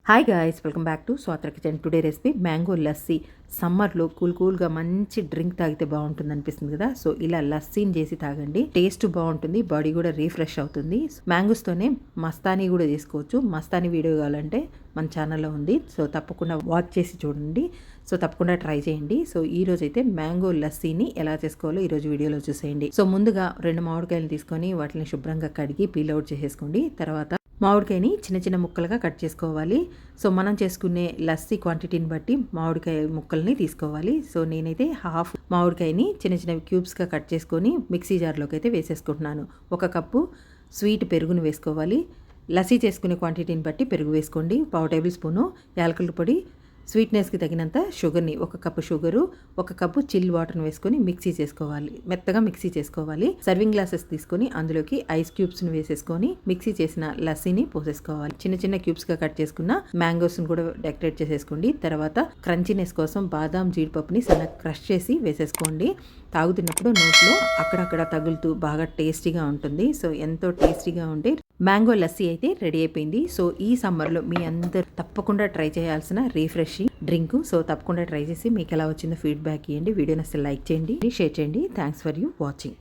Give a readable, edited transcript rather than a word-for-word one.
Hi guys, welcome back to స్వాత్ర kitchen. Today recipe mango lassi. సమ్మర్లో కూల్గా మంచి డ్రింక్ తాగితే బాగుంటుంది అనిపిస్తుంది కదా. సో ఇలా లస్సీని చేసి తాగండి, టేస్ట్ బాగుంటుంది, బాడీ కూడా రీఫ్రెష్ అవుతుంది. మ్యాంగోస్తోనే మస్తానీ కూడా చేసుకోవచ్చు. మస్తానీ వీడియో కావాలంటే మన ఛానల్లో ఉంది, సో తప్పకుండా వాచ్ చేసి చూడండి. సో తప్పకుండా ట్రై చేయండి. సో ఈ రోజు అయితే మ్యాంగో లస్సీని ఎలా చేసుకోవాలో ఈరోజు వీడియోలో చూసేయండి. సో ముందుగా 2 మామిడికాయలు తీసుకొని వాటిని శుభ్రంగా కడిగి పీల్ అవుట్ చేసేసుకోండి. తర్వాత మామిడికాయని చిన్న చిన్న ముక్కలుగా కట్ చేసుకోవాలి. సో మనం చేసుకునే లస్సీ క్వాంటిటీని బట్టి మామిడికాయ ముక్కల్ని తీసుకోవాలి. సో నేనైతే హాఫ్ మామిడికాయని చిన్న చిన్న క్యూబ్స్గా కట్ చేసుకొని మిక్సీ జార్లోకి అయితే వేసేసుకుంటున్నాను. 1 కప్పు స్వీట్ పెరుగును వేసుకోవాలి. లస్సీ చేసుకునే క్వాంటిటీని బట్టి పెరుగు వేసుకోండి. 1/2 టేబుల్ స్పూను యాలకుల పొడి, స్వీట్నెస్కి తగినంత షుగర్ని, 1 కప్పు షుగరు, 1 కప్పు చిల్ వాటర్ని వేసుకొని మిక్సీ చేసుకోవాలి. మెత్తగా మిక్సీ చేసుకోవాలి. సర్వింగ్ గ్లాసెస్ తీసుకొని అందులోకి ఐస్ క్యూబ్స్ని వేసేసుకొని మిక్సీ చేసిన లస్సీని పోసేసుకోవాలి. చిన్న చిన్న క్యూబ్స్గా కట్ చేసుకున్న మ్యాంగోస్ని కూడా డెకరేట్ చేసేసుకోండి. తర్వాత క్రంచీనెస్ కోసం బాదాం జీడిపప్పుని సన్నగా క్రష్ చేసి వేసేసుకోండి. తాగుతున్నప్పుడు నోట్లో అక్కడక్కడ తగులుతూ బాగా టేస్టీగా ఉంటుంది. సో ఎంతో టేస్టీగా ఉంటే మ్యాంగో లస్సీ అయితే రెడీ అయిపోయింది. సో ఈ సమ్మర్లో మీ అందరు తప్పకుండా ట్రై చేయాల్సిన రీఫ్రెషింగ్ డ్రింక్. సో తప్పకుండా ట్రై చేసి మీకు ఎలా వచ్చిందో ఫీడ్బ్యాక్ ఇవ్వండి. వీడియోని అసలు లైక్ చేయండి, షేర్ చేయండి. Thanks for you watching.